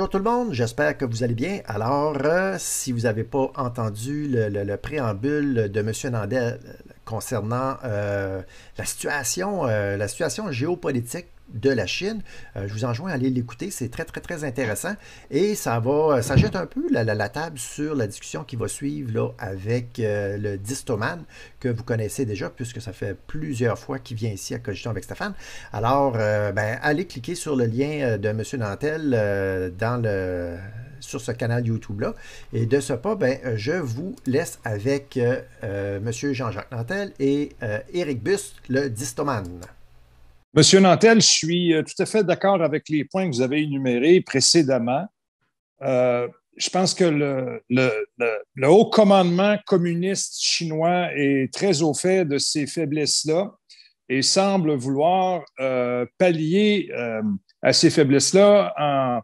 Bonjour tout le monde, j'espère que vous allez bien. Alors, si vous n'avez pas entendu le préambule de M. Nandel concernant la situation géopolitique de la Chine, je vous enjoins à aller l'écouter, c'est très très très intéressant et ça jette un peu la table sur la discussion qui va suivre là, avec le Distoman que vous connaissez déjà puisque ça fait plusieurs fois qu'il vient ici à Cogiton avec Stéphane. Alors, allez cliquer sur le lien de M. Nantel sur ce canal YouTube-là. Et de ce pas, je vous laisse avec M. Jean-Jacques Nantel et Éric Buste, le Distoman. Monsieur Nantel, je suis tout à fait d'accord avec les points que vous avez énumérés précédemment. Je pense que le haut commandement communiste chinois est très au fait de ces faiblesses-là et semble vouloir pallier à ces faiblesses-là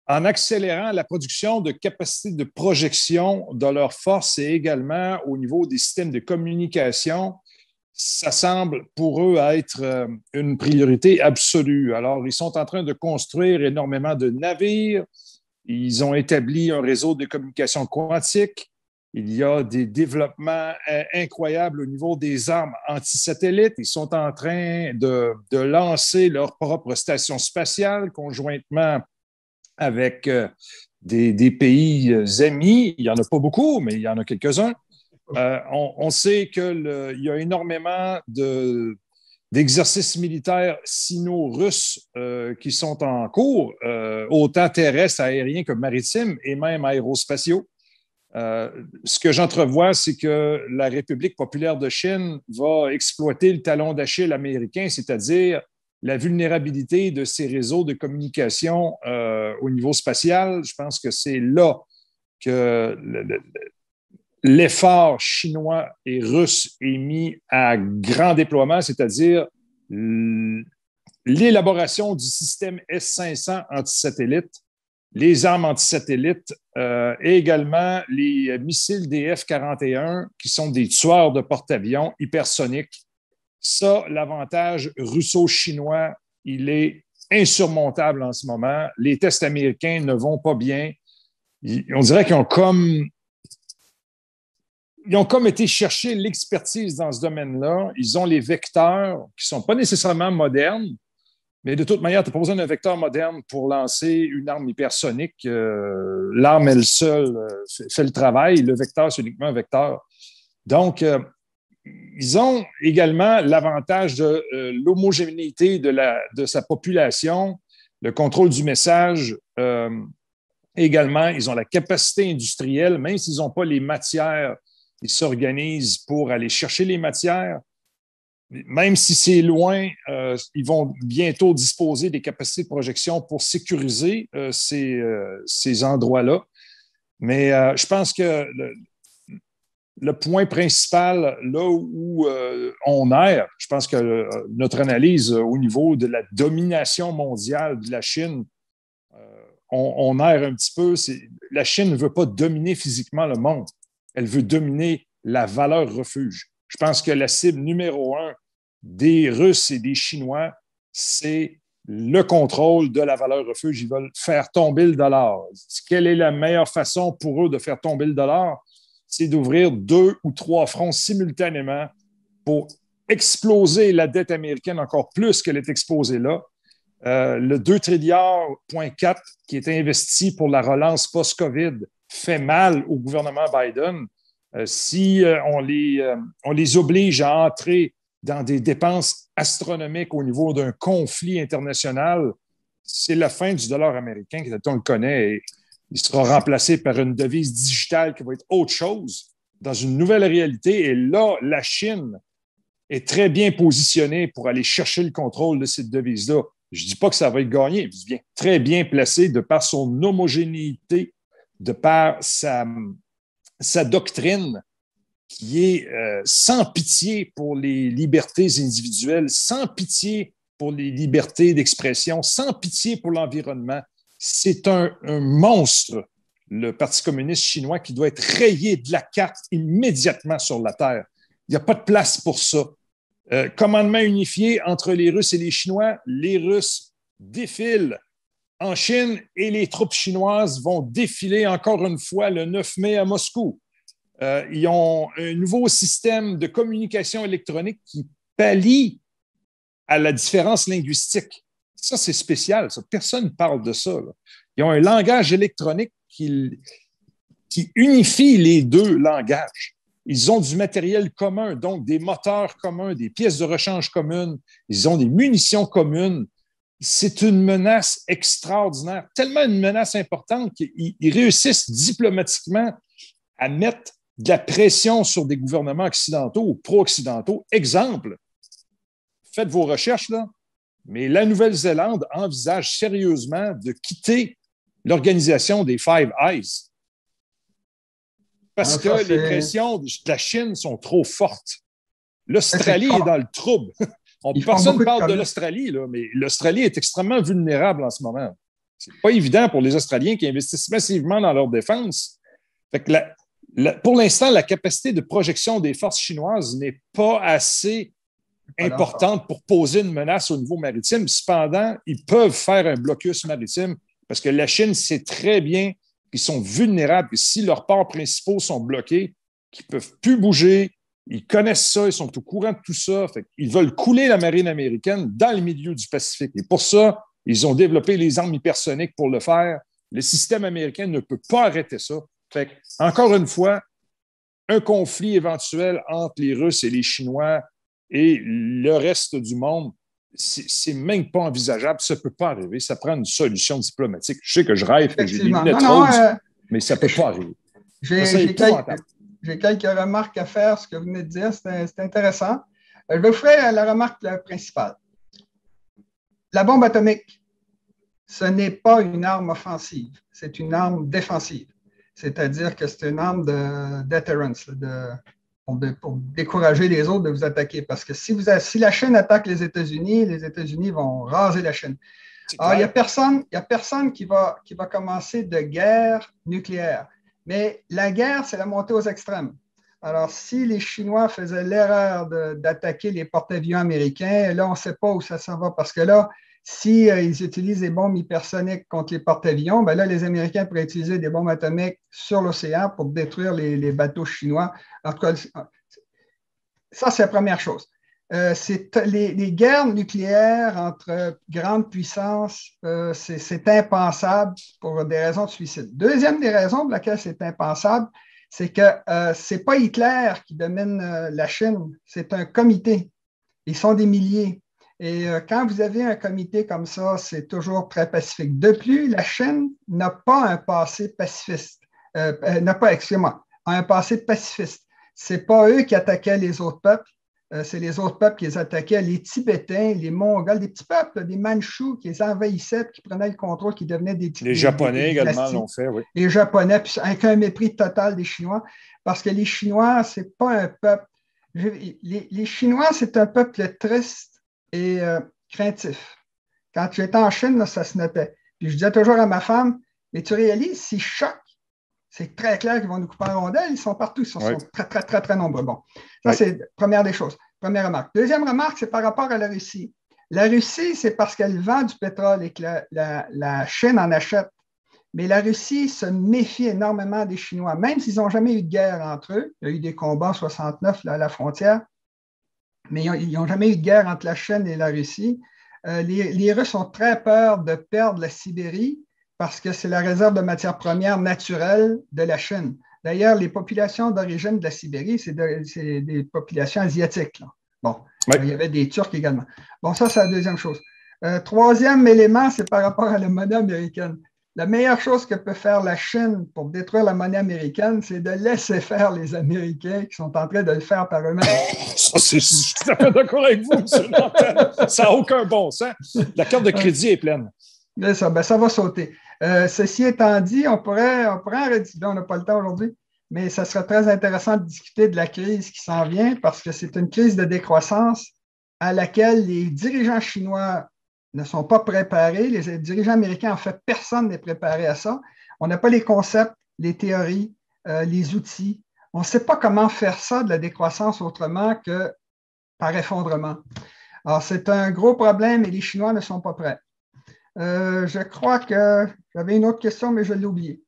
en accélérant la production de capacités de projection de leurs forces et également au niveau des systèmes de communication. Ça semble pour eux être une priorité absolue. Alors, ils sont en train de construire énormément de navires. Ils ont établi un réseau de communication quantique. Il y a des développements incroyables au niveau des armes antisatellites. Ils sont en train de lancer leur propre station spatiale conjointement avec des pays amis. Il n'y en a pas beaucoup, mais il y en a quelques-uns. On sait qu'il y a énormément d'exercices militaires sino-russes qui sont en cours, autant terrestres, aériens que maritimes et même aérospatiaux. Ce que j'entrevois, c'est que la République populaire de Chine va exploiter le talon d'Achille américain, c'est-à-dire la vulnérabilité de ces réseaux de communication au niveau spatial. Je pense que c'est là que l'effort chinois et russe est mis à grand déploiement, c'est-à-dire l'élaboration du système S-500 antisatellite, les armes antisatellites et également les missiles des F-41 qui sont des tueurs de porte-avions hypersoniques. Ça, l'avantage russo-chinois, il est insurmontable en ce moment. Les tests américains ne vont pas bien. On dirait qu'ils ont comme été chercher l'expertise dans ce domaine-là. Ils ont les vecteurs qui ne sont pas nécessairement modernes, mais de toute manière, tu n'as pas besoin d'un vecteur moderne pour lancer une arme hypersonique. L'arme, elle seule, fait le travail. Le vecteur, c'est uniquement un vecteur. Donc, ils ont également l'avantage de l'homogénéité de sa population, le contrôle du message. Également, ils ont la capacité industrielle, même s'ils n'ont pas les matières, ils s'organisent pour aller chercher les matières. Même si c'est loin, ils vont bientôt disposer des capacités de projection pour sécuriser ces endroits-là. Mais je pense que le point principal, là où on erre, je pense que notre analyse au niveau de la domination mondiale de la Chine, on erre un petit peu. La Chine ne veut pas dominer physiquement le monde. Elle veut dominer la valeur refuge. Je pense que la cible numéro un des Russes et des Chinois, c'est le contrôle de la valeur refuge. Ils veulent faire tomber le dollar. Quelle est la meilleure façon pour eux de faire tomber le dollar? C'est d'ouvrir 2 ou 3 fronts simultanément pour exploser la dette américaine encore plus qu'elle est exposée là. Le 2 trilliards,4 qui est investi pour la relance post-COVID fait mal au gouvernement Biden. Si on les oblige à entrer dans des dépenses astronomiques au niveau d'un conflit international, c'est la fin du dollar américain, on le connaît, et il sera remplacé par une devise digitale qui va être autre chose dans une nouvelle réalité. Et là, la Chine est très bien positionnée pour aller chercher le contrôle de cette devise-là. Je ne dis pas que ça va être gagné, je dis bien très bien placé de par son homogénéité, de par sa doctrine qui est sans pitié pour les libertés individuelles, sans pitié pour les libertés d'expression, sans pitié pour l'environnement. C'est un monstre, le Parti communiste chinois, qui doit être rayé de la carte immédiatement sur la Terre. Il n'y a pas de place pour ça. Commandement unifié entre les Russes et les Chinois, les Russes défilent en Chine et les troupes chinoises vont défiler encore une fois le 9 mai à Moscou. Ils ont un nouveau système de communication électronique qui pallie à la différence linguistique. Ça, c'est spécial. Ça. Personne ne parle de ça. Là. Ils ont un langage électronique qui unifie les deux langages. Ils ont du matériel commun, donc des moteurs communs, des pièces de rechange communes. Ils ont des munitions communes. C'est une menace extraordinaire, tellement une menace importante qu'ils réussissent diplomatiquement à mettre de la pression sur des gouvernements occidentaux ou pro-occidentaux. Exemple, faites vos recherches, là, mais la Nouvelle-Zélande envisage sérieusement de quitter l'organisation des Five Eyes parce que les pressions de la Chine sont trop fortes. L'Australie est dans le trouble. Personne ne parle de l'Australie, là, mais l'Australie est extrêmement vulnérable en ce moment. Ce n'est pas évident pour les Australiens qui investissent massivement dans leur défense. Fait que pour l'instant, la capacité de projection des forces chinoises n'est pas assez importante pour poser une menace au niveau maritime. Cependant, ils peuvent faire un blocus maritime parce que la Chine sait très bien qu'ils sont vulnérables, que si leurs ports principaux sont bloqués, qu'ils ne peuvent plus bouger. Ils connaissent ça, ils sont au courant de tout ça. Fait ils veulent couler la marine américaine dans le milieu du Pacifique. Et pour ça, ils ont développé les armes hypersoniques pour le faire. Le système américain ne peut pas arrêter ça. Fait encore une fois, un conflit éventuel entre les Russes et les Chinois et le reste du monde, c'est même pas envisageable. Ça ne peut pas arriver. Ça prend une solution diplomatique. Je sais que je rêve, que j'ai des lunettes roses, mais ça ne peut pas arriver. J'ai quelques remarques à faire, ce que vous venez de dire, c'est intéressant. Je vais vous faire la remarque principale. La bombe atomique, ce n'est pas une arme offensive, c'est une arme défensive. C'est-à-dire que c'est une arme de deterrence, pour décourager les autres de vous attaquer. Parce que si la Chine attaque les États-Unis vont raser la Chine. Alors, il n'y a personne qui va commencer de guerre nucléaire. Mais la guerre, c'est la montée aux extrêmes. Alors, si les Chinois faisaient l'erreur d'attaquer les porte-avions américains, là, on ne sait pas où ça s'en va. Parce que là, si ils utilisent des bombes hypersoniques contre les porte-avions, ben là, les Américains pourraient utiliser des bombes atomiques sur l'océan pour détruire les bateaux chinois. En tout cas, ça, c'est la première chose. Les guerres nucléaires entre grandes puissances, c'est impensable pour des raisons de suicide. Deuxième des raisons pour laquelle c'est impensable, c'est que ce n'est pas Hitler qui domine la Chine, c'est un comité. Ils sont des milliers. Et quand vous avez un comité comme ça, c'est toujours très pacifique. De plus, la Chine n'a pas un passé pacifiste. Excusez-moi, un passé pacifiste. Ce n'est pas eux qui attaquaient les autres peuples. C'est les autres peuples qui les attaquaient, les Tibétains, les Mongols, des petits peuples, des Mandchous qui les envahissaient, qui prenaient le contrôle, qui devenaient des... Les Japonais également l'ont fait, oui. Les Japonais, puis avec un mépris total des Chinois, parce que les Chinois, ce n'est pas un peuple... Les Chinois, c'est un peuple triste et craintif. Quand j'étais en Chine, là, ça se notait. Puis je disais toujours à ma femme, mais tu réalises, s'ils choquent, c'est très clair qu'ils vont nous couper en rondelles. Ils sont partout. Ils sont très, très, très, très nombreux. Bon, ça, c'est la première des choses. Première remarque. Deuxième remarque, c'est par rapport à la Russie. La Russie, c'est parce qu'elle vend du pétrole et que la Chine en achète. Mais la Russie se méfie énormément des Chinois, même s'ils n'ont jamais eu de guerre entre eux. Il y a eu des combats en 1969 à la frontière, mais ils n'ont jamais eu de guerre entre la Chine et la Russie. Les Russes ont très peur de perdre la Sibérie, parce que c'est la réserve de matières premières naturelles de la Chine. D'ailleurs, les populations d'origine de la Sibérie, c'est des populations asiatiques. Là. Bon, il y avait des Turcs également. Bon, ça, c'est la deuxième chose. Troisième élément, c'est par rapport à la monnaie américaine. La meilleure chose que peut faire la Chine pour détruire la monnaie américaine, c'est de laisser faire les Américains qui sont en train de le faire par eux-mêmes. Ça, je suis tout à fait d'accord avec vous, M. Nantel. Ça n'a aucun bon sens. La carte de crédit est pleine. Ça va sauter. Ceci étant dit, on pourrait en rediscuter, on n'a pas le temps aujourd'hui, mais ça serait très intéressant de discuter de la crise qui s'en vient parce que c'est une crise de décroissance à laquelle les dirigeants chinois ne sont pas préparés. Les dirigeants américains, en fait, personne n'est préparé à ça. On n'a pas les concepts, les théories, les outils. On ne sait pas comment faire ça de la décroissance autrement que par effondrement. Alors, c'est un gros problème et les Chinois ne sont pas prêts. Je crois que j'avais une autre question, mais je l'ai oubliée.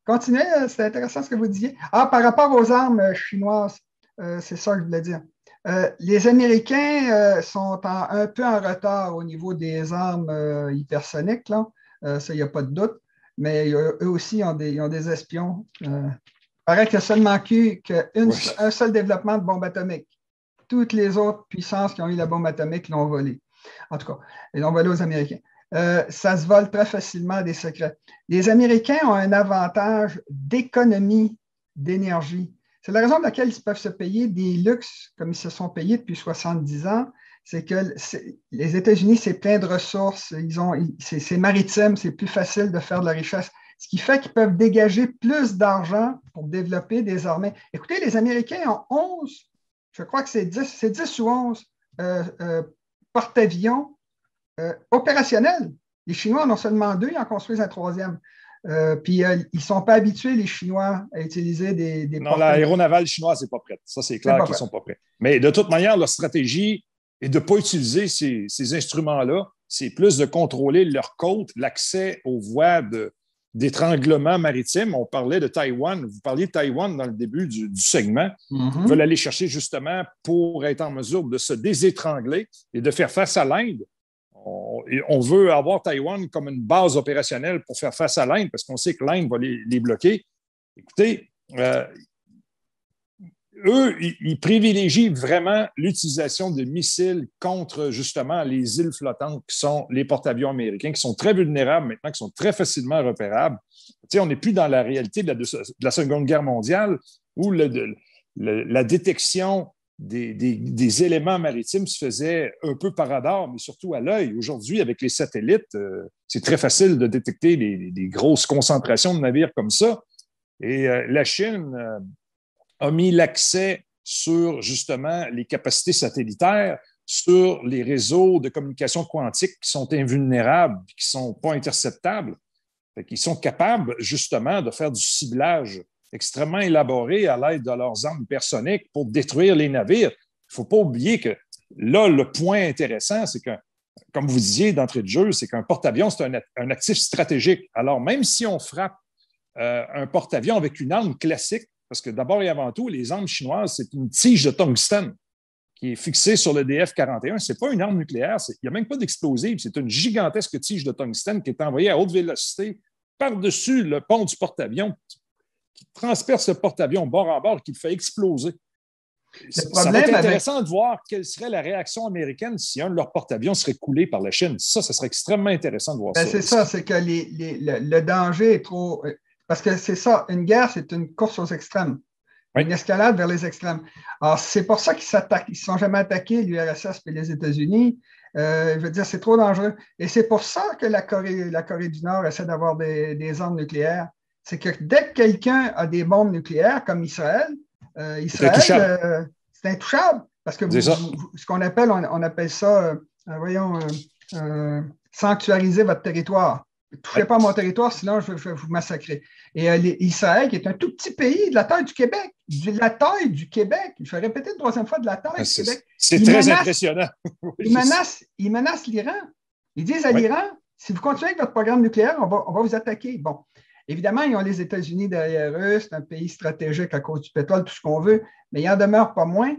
Continuez, c'est intéressant ce que vous disiez. Ah, par rapport aux armes chinoises, c'est ça que je voulais dire. Les Américains sont un peu en retard au niveau des armes hypersoniques, là. Ça, il n'y a pas de doute. Mais eux aussi ont des espions. Il paraît qu'il y a seulement qu'un seul développement de bombe atomique. Toutes les autres puissances qui ont eu la bombe atomique l'ont volée. En tout cas, ils l'ont volée aux Américains. Ça se vole très facilement des secrets. Les Américains ont un avantage d'économie d'énergie. C'est la raison pour laquelle ils peuvent se payer des luxes comme ils se sont payés depuis 70 ans. C'est que les États-Unis, c'est plein de ressources, c'est maritime, c'est plus facile de faire de la richesse. Ce qui fait qu'ils peuvent dégager plus d'argent pour développer des armées. Écoutez, les Américains ont 11, je crois que c'est 10 ou 11 porte-avions opérationnels. Les Chinois en ont seulement 2, ils en construisent un 3e. Puis ils ne sont pas habitués, les Chinois, à utiliser des non, l'aéronavale chinoise n'est pas prête. Ça, c'est clair qu'ils ne sont pas prêts. Mais de toute manière, leur stratégie est de ne pas utiliser ces instruments-là. C'est plus de contrôler leurs côtes, l'accès aux voies d'étranglement maritime. On parlait de Taïwan. Vous parliez de Taïwan dans le début du segment. Ils veulent aller chercher justement pour être en mesure de se désétrangler et de faire face à l'Inde. On veut avoir Taïwan comme une base opérationnelle pour faire face à l'Inde parce qu'on sait que l'Inde va les bloquer. Écoutez, eux, ils privilégient vraiment l'utilisation de missiles contre justement les îles flottantes qui sont les porte-avions américains, qui sont très vulnérables maintenant, qui sont très facilement repérables. Tu sais, on n'est plus dans la réalité de la Seconde Guerre mondiale où la détection des éléments maritimes se faisait un peu par radar, mais surtout à l'œil. Aujourd'hui, avec les satellites, c'est très facile de détecter des grosses concentrations de navires comme ça. Et la Chine a mis l'accès sur justement les capacités satellitaires, sur les réseaux de communication quantique qui sont invulnérables, qui ne sont pas interceptables. Ils sont capables justement de faire du ciblage extrêmement élaboré à l'aide de leurs armes hypersoniques pour détruire les navires. Il ne faut pas oublier que là, le point intéressant, c'est que, comme vous disiez d'entrée de jeu, c'est qu'un porte-avions, c'est un actif stratégique. Alors, même si on frappe un porte-avions avec une arme classique, parce que d'abord et avant tout, les armes chinoises, c'est une tige de tungstène qui est fixée sur le DF-41. Ce n'est pas une arme nucléaire, il n'y a même pas d'explosif. C'est une gigantesque tige de tungstène qui est envoyée à haute vélocité par-dessus le pont du porte-avions, qui transperce le porte-avions bord en bord et qui le fait exploser. Ça va être intéressant de voir quelle serait la réaction américaine si un de leurs porte-avions serait coulé par la Chine. Ça serait extrêmement intéressant de voir ça. C'est ça, c'est que le danger est trop... Parce que c'est ça, une guerre, c'est une course aux extrêmes. Oui. Une escalade vers les extrêmes. Alors, c'est pour ça qu'ils s'attaquent. Ils ne se sont jamais attaqués, l'URSS et les États-Unis. Je veux dire, c'est trop dangereux. Et c'est pour ça que la Corée du Nord essaie d'avoir des armes nucléaires. C'est que dès que quelqu'un a des bombes nucléaires, comme Israël, c'est intouchable. Parce que ce qu'on appelle, on appelle ça, sanctuariser votre territoire. Ne touchez pas à mon territoire, sinon je vais vous massacrer. Et Israël, qui est un tout petit pays de la taille du Québec, je vais répéter une 3e fois, de la taille du Québec. C'est très impressionnant. Ils menacent l'Iran. Ils disent à l'Iran, si vous continuez avec votre programme nucléaire, on va vous attaquer. Bon, évidemment, ils ont les États-Unis derrière eux, c'est un pays stratégique à cause du pétrole, tout ce qu'on veut, mais il en demeure pas moins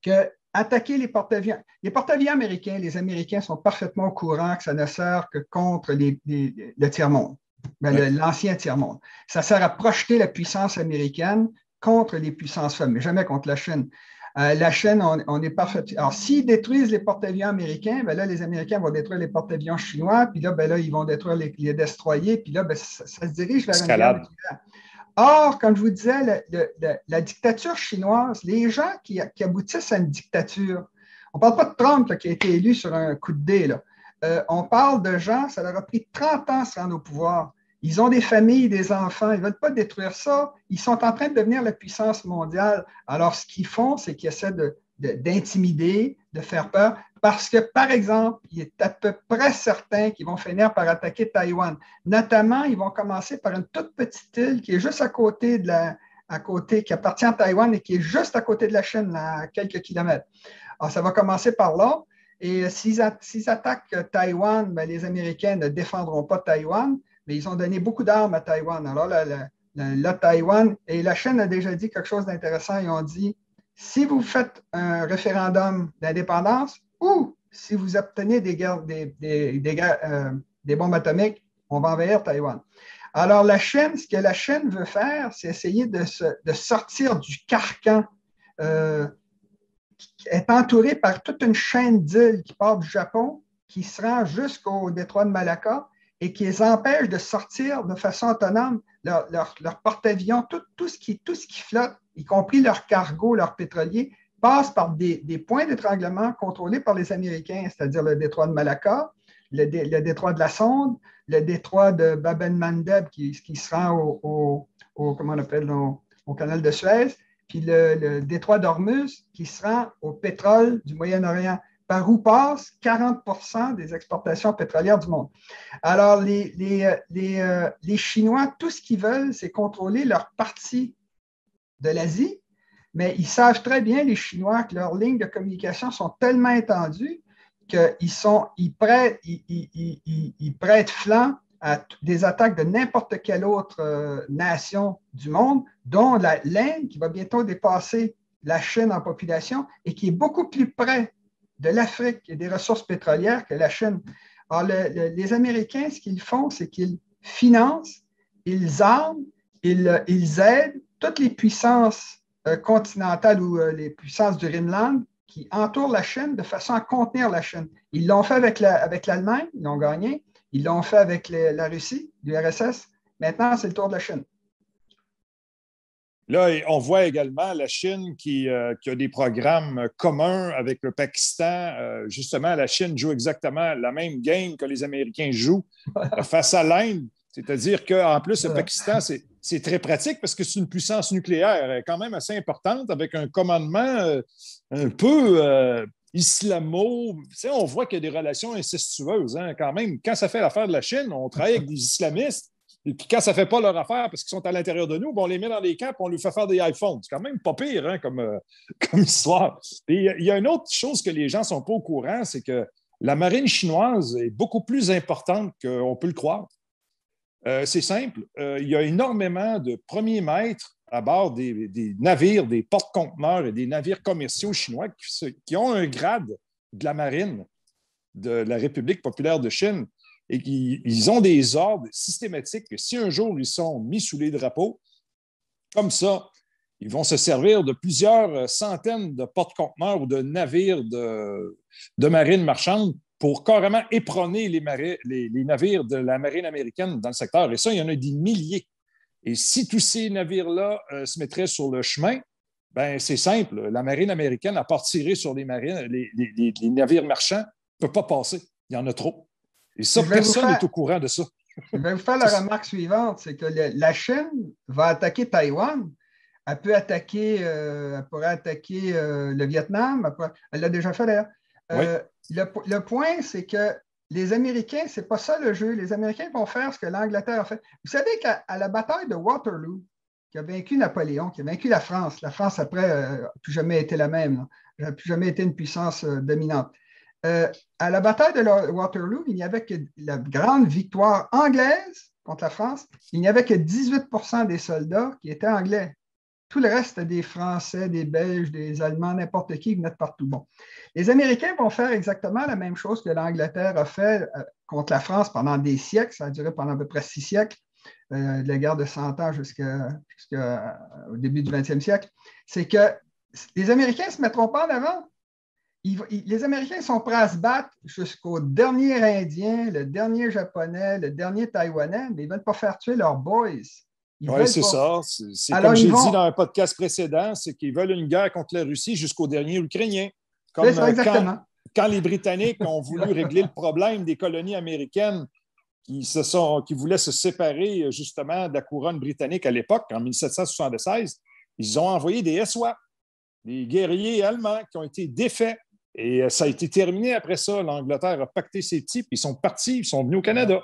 que attaquer les porte-avions. Les porte-avions américains, les Américains sont parfaitement au courant que ça ne sert que contre le tiers-monde, l'ancien tiers-monde. Ça sert à projeter la puissance américaine contre les puissances faibles, mais jamais contre la Chine. La Chine, on est parfait. Alors, s'ils détruisent les porte-avions américains, ben là, les Américains vont détruire les porte-avions chinois, puis là, ils vont détruire les destroyers, puis là, ça se dirige vers une guerre nucléaire. Or, comme je vous disais, la dictature chinoise, les gens qui aboutissent à une dictature, on ne parle pas de Trump là, qui a été élu sur un coup de dé, là. On parle de gens, ça leur a pris 30 ans à se rendre au pouvoir. Ils ont des familles, des enfants, ils ne veulent pas détruire ça. Ils sont en train de devenir la puissance mondiale. Alors, ce qu'ils font, c'est qu'ils essaient d'intimider, de faire peur, parce que, par exemple, il est à peu près certain qu'ils vont finir par attaquer Taïwan. Notamment, ils vont commencer par une toute petite île qui est juste à côté qui appartient à Taïwan et qui est juste à côté de la Chine, là, à quelques kilomètres. Alors, ça va commencer par là. Et s'ils attaquent Taïwan, ben, les Américains ne défendront pas Taïwan, mais ils ont donné beaucoup d'armes à Taïwan. Alors, Taïwan, et la Chine a déjà dit quelque chose d'intéressant. Ils ont dit, si vous faites un référendum d'indépendance ou si vous obtenez des bombes atomiques, on va envahir Taïwan. Alors, ce que la Chine veut faire, c'est essayer de sortir du carcan qui est entouré par toute une chaîne d'îles qui part du Japon, qui se rend jusqu'au détroit de Malacca et qui les empêche de sortir de façon autonome leur porte-avions, tout ce qui flotte, y compris leur cargo, leurs pétroliers, passe par des points d'étranglement contrôlés par les Américains, c'est-à-dire le détroit de Malacca, le détroit de la Sonde, le détroit de Bab el-Mandeb qui se rend comment on appelle, au canal de Suez, puis le détroit d'Ormuz qui se rend au pétrole du Moyen-Orient, par où passent 40% des exportations pétrolières du monde. Alors, les Chinois, tout ce qu'ils veulent, c'est contrôler leur partie de l'Asie, mais ils savent très bien, les Chinois, que leurs lignes de communication sont tellement étendues qu'ils prêtent flanc à des attaques de n'importe quelle autre nation du monde, dont l'Inde, qui va bientôt dépasser la Chine en population et qui est beaucoup plus près de l'Afrique et des ressources pétrolières que la Chine. Alors, les Américains, ce qu'ils font, c'est qu'ils financent, ils arment, ils aident toutes les puissances continentales ou les puissances du Rhineland qui entourent la Chine de façon à contenir la Chine. Ils l'ont fait avec l'Allemagne, ils l'ont gagné. Ils l'ont fait avec la Russie, l'URSS. Maintenant, c'est le tour de la Chine. Là, on voit également la Chine qui a des programmes communs avec le Pakistan. Justement, la Chine joue exactement la même game que les Américains jouent face à l'Inde. C'est-à-dire qu'en plus, le Pakistan, c'est très pratique parce que c'est une puissance nucléaire quand même assez importante avec un commandement un peu islamo. Tu sais, on voit qu'il y a des relations incestueuses quand même. Quand ça fait l'affaire de la Chine, on travaille avec des islamistes. Et puis quand ça ne fait pas leur affaire parce qu'ils sont à l'intérieur de nous, on les met dans les camps et on lui fait faire des iPhones. C'est quand même pas pire comme histoire. Et il y a une autre chose que les gens ne sont pas au courant, c'est que la marine chinoise est beaucoup plus importante qu'on peut le croire. C'est simple. Il y a énormément de premiers maîtres à bord des navires, des porte-conteneurs et des navires commerciaux chinois qui ont un grade de la marine de la République populaire de Chine. Et qu'ils ont des ordres systématiques que si un jour ils sont mis sous les drapeaux, comme ça, ils vont se servir de plusieurs centaines de porte-conteneurs ou de navires de marine marchande pour carrément éperonner les navires de la marine américaine dans le secteur. Et ça, il y en a des milliers. Et si tous ces navires-là se mettraient sur le chemin, ben c'est simple. La marine américaine, à part tirer sur les navires marchands, ne peut pas passer. Il y en a trop. Et ça, personne n'est au courant de ça. Je vais vous faire la remarque suivante, c'est que la Chine va attaquer Taïwan. Elle pourrait attaquer le Vietnam. Elle l'a déjà fait d'ailleurs. Oui. Le point, c'est que les Américains, ce n'est pas ça le jeu. Les Américains vont faire ce que l'Angleterre a fait. Vous savez qu'à la bataille de Waterloo, qui a vaincu Napoléon, qui a vaincu la France après, n'a plus jamais été la même, n'a plus jamais été une puissance dominante. À la bataille de Waterloo, il n'y avait que la grande victoire anglaise contre la France. Il n'y avait que 18% des soldats qui étaient anglais. Tout le reste, c'était des Français, des Belges, des Allemands, n'importe qui venaient de partout. Bon. Les Américains vont faire exactement la même chose que l'Angleterre a fait contre la France pendant des siècles. Ça a duré pendant à peu près 6 siècles, de la guerre de 100 ans jusqu'au début du 20e siècle. C'est que les Américains ne se mettront pas en avant. Les Américains sont prêts à se battre jusqu'au dernier Indien, le dernier Japonais, le dernier Taïwanais, mais ils ne veulent pas faire tuer leurs boys. Oui, c'est ça. C'est comme j'ai dit dans un podcast précédent, c'est qu'ils veulent une guerre contre la Russie jusqu'au dernier Ukrainien. Comme quand les Britanniques ont voulu régler le problème des colonies américaines qui voulaient se séparer justement de la couronne britannique à l'époque, en 1776, ils ont envoyé des SOA, des guerriers allemands qui ont été défaits. Et ça a été terminé après ça. L'Angleterre a pacté ses petits, puis ils sont partis, ils sont venus au Canada.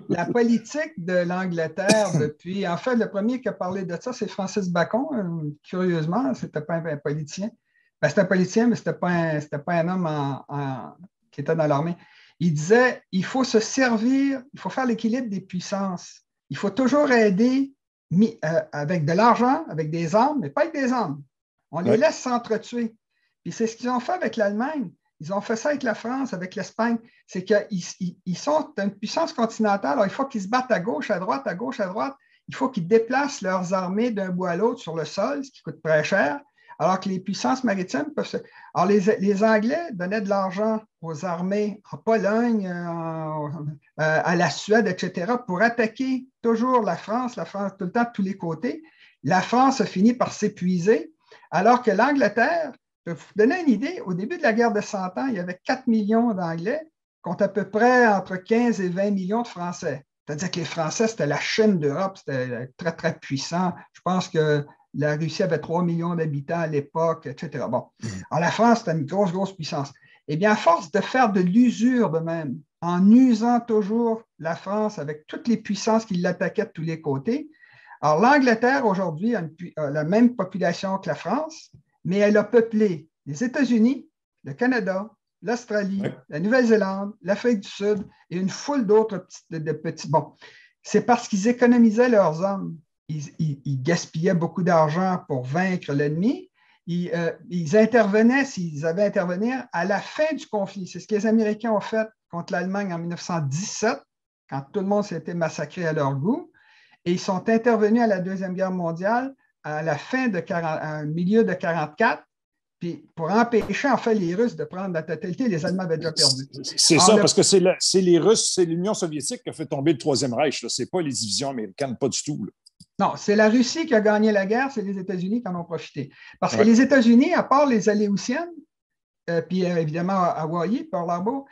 La politique de l'Angleterre depuis... En fait, le premier qui a parlé de ça, c'est Francis Bacon. Curieusement, ce n'était pas un politicien. Ben, c'était un politicien, mais ce n'était pas un homme qui était dans l'armée. Il disait, il faut se servir, il faut faire l'équilibre des puissances. Il faut toujours aider avec de l'argent, avec des armes, mais pas avec des armes. On les laisse s'entretuer. Puis c'est ce qu'ils ont fait avec l'Allemagne. Ils ont fait ça avec la France, avec l'Espagne. C'est qu'ils sont une puissance continentale. Alors, il faut qu'ils se battent à gauche, à droite, à gauche, à droite. Il faut qu'ils déplacent leurs armées d'un bout à l'autre sur le sol, ce qui coûte très cher. Alors que les puissances maritimes peuvent se... Alors, les Anglais donnaient de l'argent aux armées en Pologne, à la Suède, etc., pour attaquer toujours la France tout le temps de tous les côtés. La France a fini par s'épuiser, alors que l'Angleterre, pour vous donner une idée, au début de la guerre de 100 ans, il y avait 4 millions d'Anglais contre à peu près entre 15 et 20 millions de Français. C'est-à-dire que les Français, c'était la Chine d'Europe, c'était très, très puissant. Je pense que la Russie avait 3 millions d'habitants à l'époque, etc. Bon. Alors, la France, c'était une grosse, grosse puissance. Eh bien, à force de faire de l'usure de même, en usant toujours la France avec toutes les puissances qui l'attaquaient de tous les côtés, alors l'Angleterre, aujourd'hui, a la même population que la France, mais elle a peuplé les États-Unis, le Canada, l'Australie, la Nouvelle-Zélande, l'Afrique du Sud et une foule d'autres petits. Bon, c'est parce qu'ils économisaient leurs hommes. Ils gaspillaient beaucoup d'argent pour vaincre l'ennemi. Ils intervenaient, s'ils avaient à intervenir, à la fin du conflit. C'est ce que les Américains ont fait contre l'Allemagne en 1917, quand tout le monde s'était massacré à leur goût. Et ils sont intervenus à la Deuxième Guerre mondiale à la fin milieu de 1944, puis pour empêcher en fait les Russes de prendre la totalité, les Allemands avaient déjà perdu. C'est ça, parce que c'est les Russes, c'est l'Union soviétique qui a fait tomber le Troisième Reich. Ce n'est pas les divisions américaines, pas du tout. Là. Non, c'est la Russie qui a gagné la guerre, c'est les États-Unis qui en ont profité. Parce que les États-Unis, à part les Aléoutiennes, puis évidemment Hawaï, Pearl Harbor,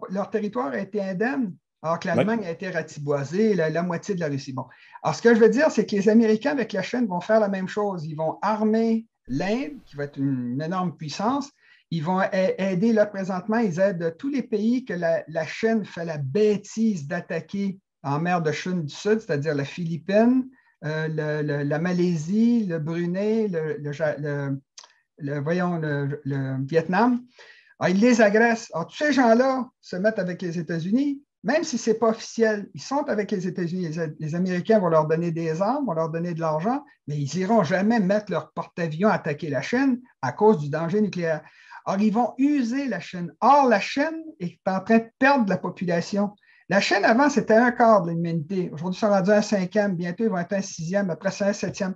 leur territoire a été indemne, alors que l'Allemagne a été ratiboisée, la moitié de la Russie. Bon. Alors, ce que je veux dire, c'est que les Américains, avec la Chine, vont faire la même chose. Ils vont armer l'Inde, qui va être une énorme puissance. Ils vont aider, là, présentement, ils aident tous les pays que la Chine fait la bêtise d'attaquer en mer de Chine du Sud, c'est-à-dire la Philippines, la Malaisie, le Brunei, le Vietnam. Alors, ils les agressent. Alors, tous ces gens-là se mettent avec les États-Unis, même si ce n'est pas officiel, ils sont avec les États-Unis. Les Américains vont leur donner des armes, vont leur donner de l'argent, mais ils n'iront jamais mettre leur porte-avions à attaquer la Chine à cause du danger nucléaire. Or, ils vont user la Chine. Or, la Chine est en train de perdre de la population. La Chine, avant, c'était un quart de l'humanité. Aujourd'hui, ils sont rendus à un cinquième. Bientôt, ils vont être un sixième. Après, c'est un septième.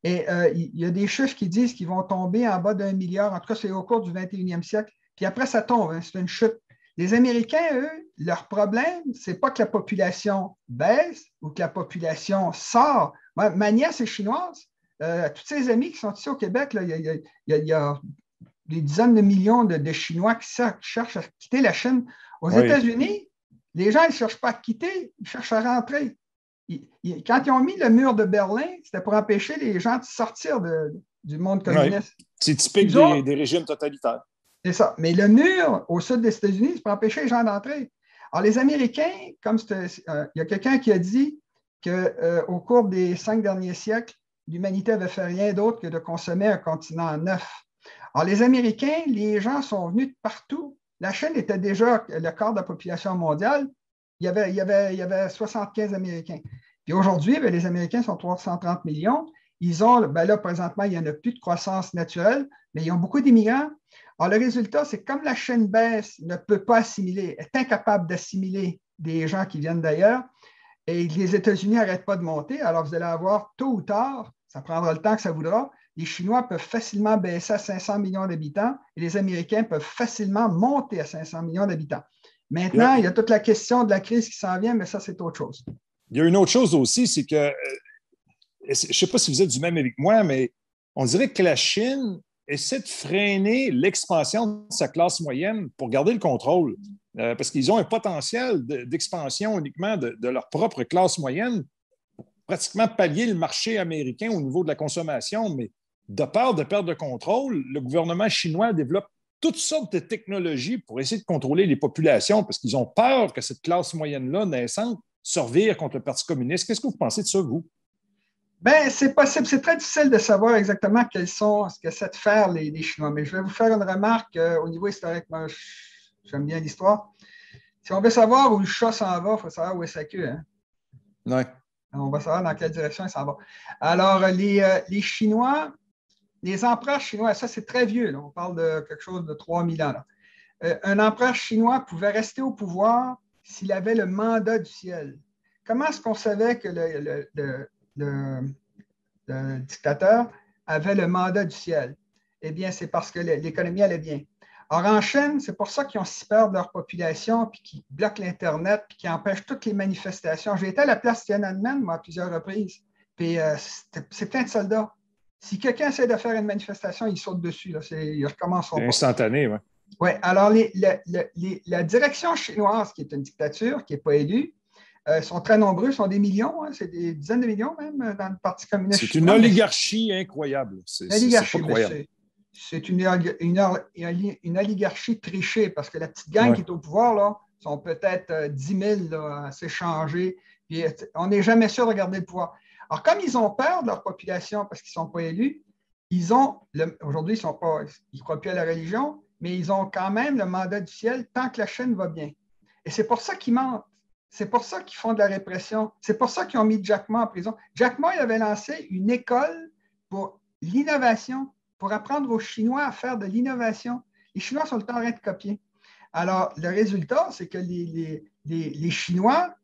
Et il y a des chiffres qui disent qu'ils vont tomber en bas d'1 milliard. En tout cas, c'est au cours du 21e siècle. Puis après, ça tombe. Hein, c'est une chute. Les Américains, eux, leur problème, ce n'est pas que la population baisse ou que la population sort. Ma nièce est chinoise. Toutes ses amies qui sont ici au Québec, là, il y a des dizaines de millions de Chinois qui cherchent à quitter la Chine. Aux États-Unis, les gens ne cherchent pas à quitter, ils cherchent à rentrer. Quand ils ont mis le mur de Berlin, c'était pour empêcher les gens de sortir du monde communiste. C'est typique des régimes totalitaires. C'est ça. Mais le mur au sud des États-Unis, c'est pour empêcher les gens d'entrer. Alors, les Américains, il y a quelqu'un qui a dit qu'au cours des 5 derniers siècles, l'humanité avait fait rien d'autre que de consommer un continent neuf. Alors, les Américains, les gens sont venus de partout. La Chine était déjà le quart de la population mondiale. Il y avait 75 Américains. Puis aujourd'hui, les Américains sont 330 millions. Ils ont, là, présentement, il n'y en a plus de croissance naturelle, mais ils ont beaucoup d'immigrants. Alors, le résultat, c'est que comme la Chine baisse, ne peut pas assimiler, est incapable d'assimiler des gens qui viennent d'ailleurs, et les États-Unis n'arrêtent pas de monter, alors vous allez avoir tôt ou tard, ça prendra le temps que ça voudra, les Chinois peuvent facilement baisser à 500 millions d'habitants et les Américains peuvent facilement monter à 500 millions d'habitants. Maintenant, il y a toute la question de la crise qui s'en vient, mais ça, c'est autre chose. Il y a une autre chose aussi, c'est que, je ne sais pas si vous êtes du même avec moi, mais on dirait que la Chine essaie de freiner l'expansion de sa classe moyenne pour garder le contrôle. Parce qu'ils ont un potentiel d'expansion uniquement de leur propre classe moyenne pour pratiquement pallier le marché américain au niveau de la consommation. Mais de peur de perdre le contrôle, le gouvernement chinois développe toutes sortes de technologies pour essayer de contrôler les populations parce qu'ils ont peur que cette classe moyenne-là naissante se revire contre le Parti communiste. Qu'est-ce que vous pensez de ça, vous? Bien, c'est possible. C'est très difficile de savoir exactement ce que c'est de faire les Chinois. Mais je vais vous faire une remarque au niveau historique. Moi, j'aime bien l'histoire. Si on veut savoir où le chat s'en va, il faut savoir où est sa queue. Hein? Ouais. On va savoir dans quelle direction il s'en va. Alors, les Chinois, les empereurs chinois, ça c'est très vieux. Là. On parle de quelque chose de 3000 ans. Là. Un empereur chinois pouvait rester au pouvoir s'il avait le mandat du ciel. Comment est-ce qu'on savait que le dictateur avait le mandat du ciel? Eh bien, c'est parce que l'économie allait bien. Or, en Chine, c'est pour ça qu'ils ont si peur de leur population, puis qu'ils bloquent l'Internet, puis qu'ils empêchent toutes les manifestations. J'ai été à la place Tiananmen, moi, à plusieurs reprises, puis c'est plein de soldats. Si quelqu'un essaie de faire une manifestation, ils sautent dessus. Là. Ils recommenceront pas. Instantané, oui. Oui, alors la direction chinoise, qui est une dictature, qui n'est pas élue, sont très nombreux, sont des millions, hein, c'est des dizaines de millions même dans le Parti communiste chinois. C'est une oligarchie incroyable. C'est une oligarchie trichée parce que la petite gang qui est au pouvoir, là, sont peut-être 10 000 là, à s'échanger. Puis, on n'est jamais sûr de garder le pouvoir. Alors, comme ils ont peur de leur population parce qu'ils ne sont pas élus, aujourd'hui, ils ne croient plus à la religion, mais ils ont quand même le mandat du ciel tant que la Chine va bien. Et c'est pour ça qu'ils mentent. C'est pour ça qu'ils font de la répression. C'est pour ça qu'ils ont mis Jack Ma en prison. Jack Ma, il avait lancé une école pour l'innovation, pour apprendre aux Chinois à faire de l'innovation. Les Chinois sont le temps en train de copier. Alors, le résultat, c'est que les Chinois,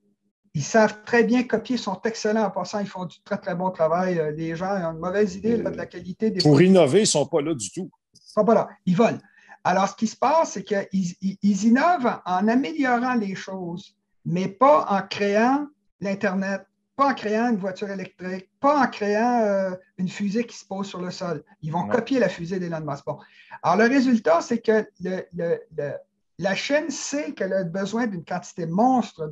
ils savent très bien copier, sont excellents en passant, ils font du très, très bon travail. Les gens ont une mauvaise idée là, de la qualité des Pour innover, ils ne sont pas là du tout. Ils ne sont pas là, ils volent. Alors, ce qui se passe, c'est qu'ils innovent en améliorant les choses, mais pas en créant l'Internet, pas en créant une voiture électrique, pas en créant une fusée qui se pose sur le sol. Ils vont copier la fusée d'Elon Musk. Bon. Alors, le résultat, c'est que la Chine sait qu'elle a besoin d'une quantité monstre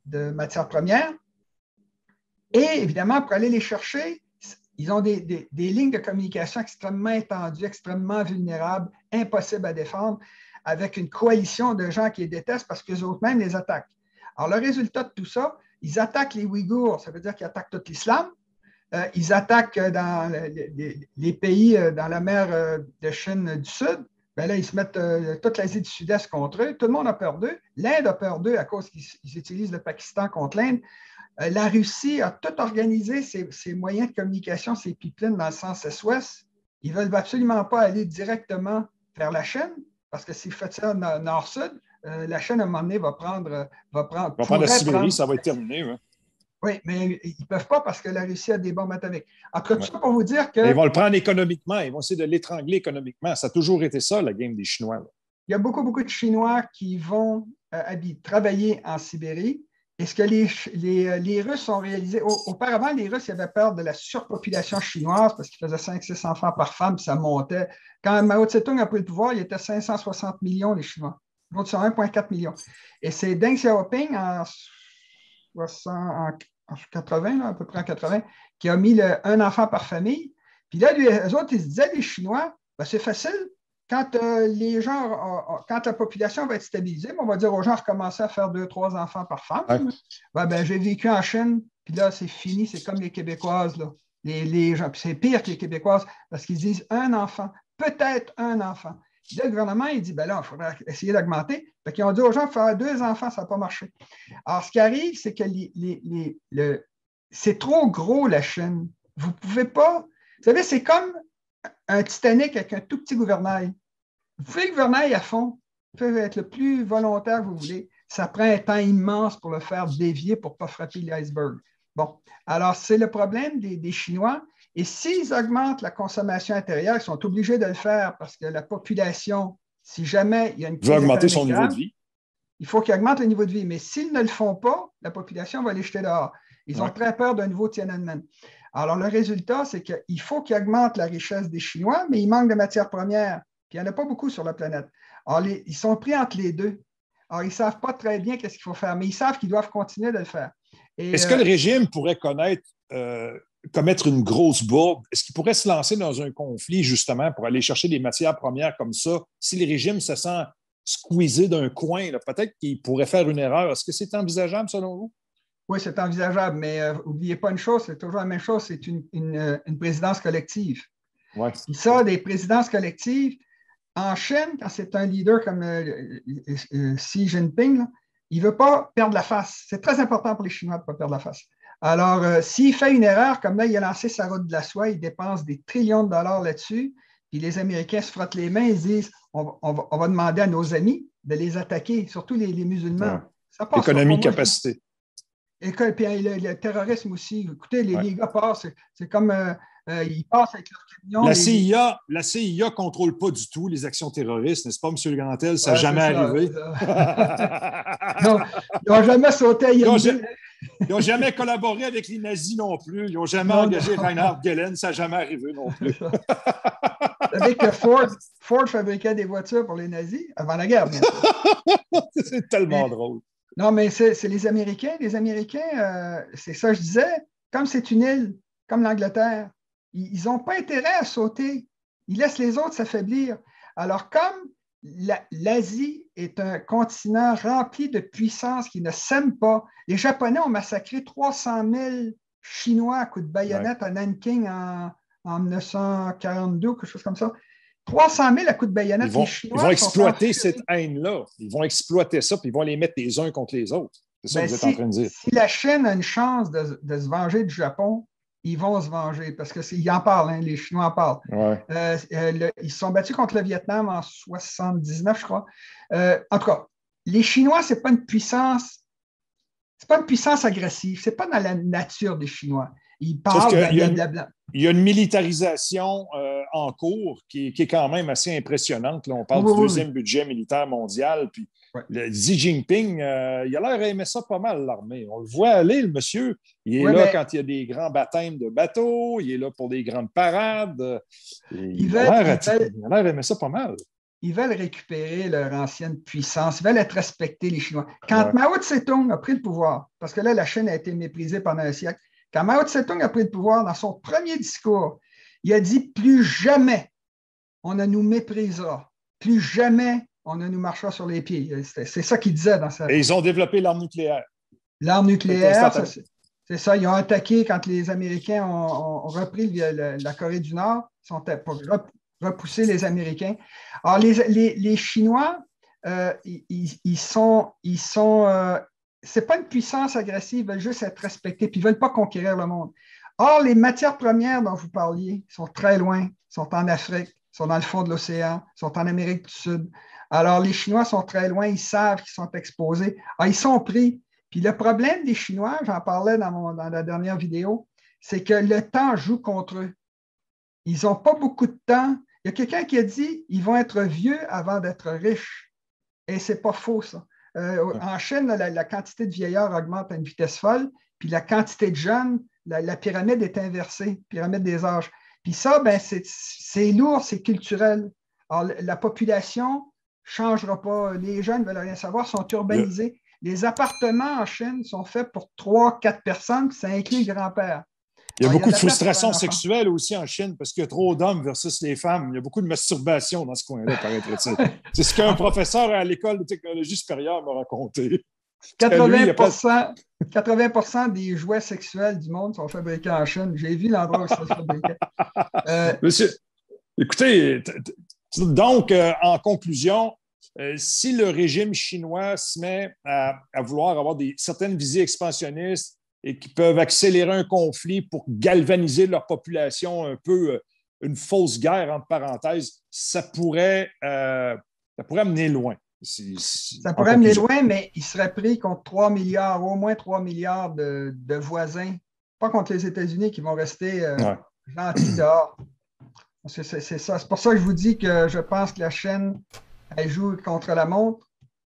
de matières premières. Et évidemment, pour aller les chercher, ils ont des lignes de communication extrêmement étendues, extrêmement vulnérables, impossibles à défendre, avec une coalition de gens qui les détestent parce qu'eux autres mêmes les attaquent. Alors, le résultat de tout ça, ils attaquent les Ouïghours, ça veut dire qu'ils attaquent tout l'islam. Ils attaquent dans les pays dans la mer de Chine du Sud. Bien là, ils se mettent toute l'Asie du Sud-Est contre eux. Tout le monde a peur d'eux. L'Inde a peur d'eux à cause qu'ils utilisent le Pakistan contre l'Inde. La Russie a tout organisé, ses moyens de communication, ses pipelines dans le sens Est-Ouest. Ils ne veulent absolument pas aller directement vers la Chine, parce que si vous faites ça nord-sud, la Chine, à un moment donné, va prendre la Sibérie, ça va être terminé. Ouais. Oui, mais ils ne peuvent pas parce que la Russie a des bombes atomiques. En tout cas, tout ça pour vous dire que... Ils vont le prendre économiquement. Ils vont essayer de l'étrangler économiquement. Ça a toujours été ça, la game des Chinois. Là. Il y a beaucoup, beaucoup de Chinois qui vont travailler en Sibérie. Et ce que les Russes ont réalisé... Auparavant, les Russes avaient peur de la surpopulation chinoise parce qu'ils faisaient 5-6 enfants par femme, puis ça montait. Quand Mao Tse-tung a pris le pouvoir, il était 560 millions, les Chinois. L'autre, sont 1,4 million. Et c'est Deng Xiaoping, en 80, là, à peu près en 80, qui a mis un enfant par famille. Puis là, eux autres, ils se disaient, les Chinois, ben, c'est facile. Quand quand la population va être stabilisée, on va dire aux gens de recommencer à faire 2-3 enfants par femme. Ouais. Ben, j'ai vécu en Chine, puis là, c'est fini, c'est comme les Québécoises. Là. Les gens, puis c'est pire que les Québécoises parce qu'ils disent un enfant, peut-être un enfant. Puis là, le gouvernement, il dit, ben là, il faudrait essayer d'augmenter. Fait qu'ils ont dit aux gens, faire 2 enfants, ça n'a pas marché. Alors, ce qui arrive, c'est que c'est trop gros, la Chine. Vous ne pouvez pas... Vous savez, c'est comme un Titanic avec un tout petit gouvernail. Vous pouvez le gouvernail à fond. Vous pouvez être le plus volontaire que vous voulez. Ça prend un temps immense pour le faire dévier pour ne pas frapper l'iceberg. Bon, alors c'est le problème des Chinois. Et s'ils augmentent la consommation intérieure, ils sont obligés de le faire parce que la population, si jamais il y a une crise augmenter son niveau de vie. Il faut qu'ils augmentent le niveau de vie. Mais s'ils ne le font pas, la population va les jeter dehors. Ils ont très peur d'un nouveau Tiananmen. Alors, le résultat, c'est qu'il faut qu'ils augmentent la richesse des Chinois, mais il manque de matières premières. Puis il n'y en a pas beaucoup sur la planète. Alors, ils sont pris entre les deux. Alors, ils ne savent pas très bien qu'est-ce qu'il faut faire, mais ils savent qu'ils doivent continuer de le faire. Est-ce que le régime pourrait commettre une grosse bourbe? Est-ce qu'il pourrait se lancer dans un conflit, justement, pour aller chercher des matières premières comme ça? Si le régime se sent squeezé d'un coin, là, peut-être qu'il pourrait faire une erreur. Est-ce que c'est envisageable, selon vous? Oui, c'est envisageable, mais n'oubliez pas une chose, c'est toujours la même chose, c'est une présidence collective. Ouais. Puis ça, des présidences collectives, en Chine, quand c'est un leader comme Xi Jinping, là, il ne veut pas perdre la face. C'est très important pour les Chinois de ne pas perdre la face. Alors, s'il fait une erreur, comme là, il a lancé sa route de la soie, il dépense des trillions de dollars là-dessus, puis les Américains se frottent les mains et se disent on va demander à nos amis de les attaquer, surtout les musulmans. Ouais. Ça passe Économie, pas. Moi, capacité. et puis le terrorisme aussi. Écoutez, les gars passent, c'est comme ils passent avec leur camion. La CIA ne contrôle pas du tout les actions terroristes, n'est-ce pas, M. Le Grantel? Ça n'a jamais arrivé. Non, ils n'ont jamais sauté à IMD. Ils n'ont jamais collaboré avec les nazis non plus. Ils n'ont jamais engagé Reinhard Gehlen. Ça n'a jamais arrivé non plus. Vous savez que Ford fabriquait des voitures pour les nazis avant la guerre, bien sûr. C'est tellement drôle. Non, mais c'est les Américains. Les Américains, c'est ça que je disais, comme c'est une île, comme l'Angleterre, ils n'ont pas intérêt à sauter. Ils laissent les autres s'affaiblir. Alors, comme l'Asie est un continent rempli de puissance qui ne s'aime pas, les Japonais ont massacré 300 000 Chinois à coups de baïonnette à Nanking en 1942 ou quelque chose comme ça. 300 000 à coups de baïonnette. Ils vont exploiter cette haine-là. Ils vont exploiter ça, puis ils vont les mettre les uns contre les autres. C'est ça que vous êtes en train de dire. Si la Chine a une chance de se venger du Japon, ils vont se venger parce qu'ils en parlent, hein, les Chinois en parlent. Ouais. Ils se sont battus contre le Vietnam en 1979, je crois. En tout cas, les Chinois, ce n'est pas une puissance. C'est pas une puissance agressive. Ce n'est pas dans la nature des Chinois. Ils parlent blablabla. Il y a une militarisation en cours qui est quand même assez impressionnante. Là, on parle du deuxième budget militaire mondial. Puis Xi Jinping, il a l'air aimer ça pas mal, l'armée. On le voit aller, le monsieur. Il est là quand il y a des grands baptêmes de bateaux. Il est là pour des grandes parades. Il a l'air aimer ça pas mal. Ils veulent récupérer leur ancienne puissance. Ils veulent être respectés, les Chinois. Quand Mao Tse-tung a pris le pouvoir, parce que là, la Chine a été méprisée pendant un siècle, quand Mao Tse-tung a pris le pouvoir, dans son premier discours, il a dit « Plus jamais on ne nous méprisera. Plus jamais on ne nous marchera sur les pieds. » C'est ça qu'il disait dans sa... Et ils ont développé l'arme nucléaire. L'arme nucléaire, c'est ça. Ils ont attaqué quand les Américains ont repris la Corée du Nord. Ils ont repoussé les Américains. Alors, les Chinois, ils sont c'est pas une puissance agressive, ils veulent juste être respectés, puis ils ne veulent pas conquérir le monde. Or, les matières premières dont vous parliez sont très loin, sont en Afrique, sont dans le fond de l'océan, sont en Amérique du Sud. Alors, les Chinois sont très loin, ils savent qu'ils sont exposés. Alors, ils sont pris. Puis le problème des Chinois, j'en parlais dans la dernière vidéo, c'est que le temps joue contre eux. Ils n'ont pas beaucoup de temps. Il y a quelqu'un qui a dit ils vont être vieux avant d'être riches. Et ce n'est pas faux, ça. En Chine, la quantité de vieillards augmente à une vitesse folle, puis la quantité de jeunes, la pyramide est inversée, pyramide des âges. Puis ça, ben, c'est lourd, c'est culturel. Alors, la population ne changera pas. Les jeunes ne veulent rien savoir, sont urbanisés. Les appartements en Chine sont faits pour 3-4 personnes, puis ça inclut le grand-père. Il y a beaucoup de frustration sexuelle aussi en Chine parce qu'il y a trop d'hommes versus les femmes. Il y a beaucoup de masturbation dans ce coin-là, paraît-il. C'est ce qu'un professeur à l'école de technologie supérieure m'a raconté. 80% des jouets sexuels du monde sont fabriqués en Chine. J'ai vu l'endroit où ça se fabriquait. Monsieur, écoutez, donc, en conclusion, si le régime chinois se met à vouloir avoir certaines visées expansionnistes et qui peuvent accélérer un conflit pour galvaniser leur population, un peu une fausse guerre, entre parenthèses, ça pourrait amener loin. Ça pourrait amener loin, mais il serait pris contre 3 milliards, au moins 3 milliards de voisins, pas contre les États-Unis qui vont rester gentils dehors. C'est ça. C'est pour ça que je vous dis que je pense que la Chine, elle joue contre la montre,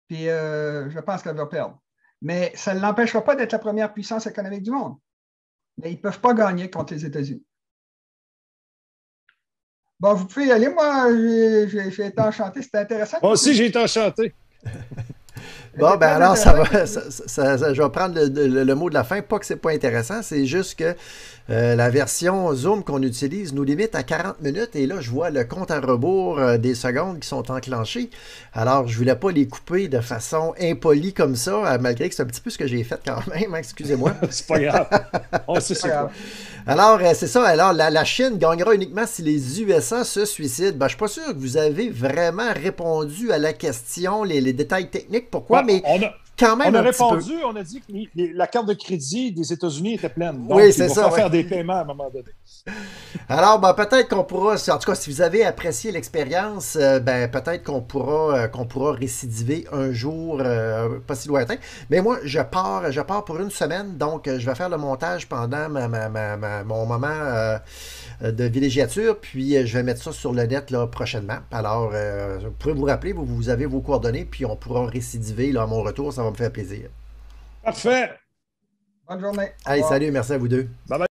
puis je pense qu'elle va perdre. Mais ça ne l'empêchera pas d'être la première puissance économique du monde. Mais ils ne peuvent pas gagner contre les États-Unis. Bon, vous pouvez y aller. Moi, j'ai été enchanté. C'était intéressant. Moi aussi, j'ai été enchanté. Bon, ben alors, ça va, je vais prendre le mot de la fin. Pas que c'est pas intéressant, c'est juste que la version Zoom qu'on utilise nous limite à 40 minutes. Et là, je vois le compte à rebours des secondes qui sont enclenchées. Alors, je voulais pas les couper de façon impolie comme ça, malgré que c'est un petit peu ce que j'ai fait quand même. Hein, excusez-moi. C'est pas grave. On sait c'est quoi. Alors, c'est ça. Alors, la Chine gagnera uniquement si les USA se suicident. Ben, je suis pas sûr que vous avez vraiment répondu à la question, les détails techniques. Pourquoi? Ben, mais quand même on a un répondu, petit peu. on a dit que la carte de crédit des États-Unis était pleine. Donc, Oui, c'est ça. faire des paiements à un moment donné. Alors, ben, peut-être qu'on pourra, en tout cas, si vous avez apprécié l'expérience, ben, peut-être qu'on pourra récidiver un jour pas si lointain. Mais moi, je pars pour une semaine, donc je vais faire le montage pendant mon moment de villégiature, puis je vais mettre ça sur le net là, prochainement. Alors, vous pouvez vous rappeler, vous avez vos coordonnées, puis on pourra récidiver là, à mon retour, ça va me faire plaisir. Parfait. Bonne journée. Allez, salut, merci à vous deux. Bye bye.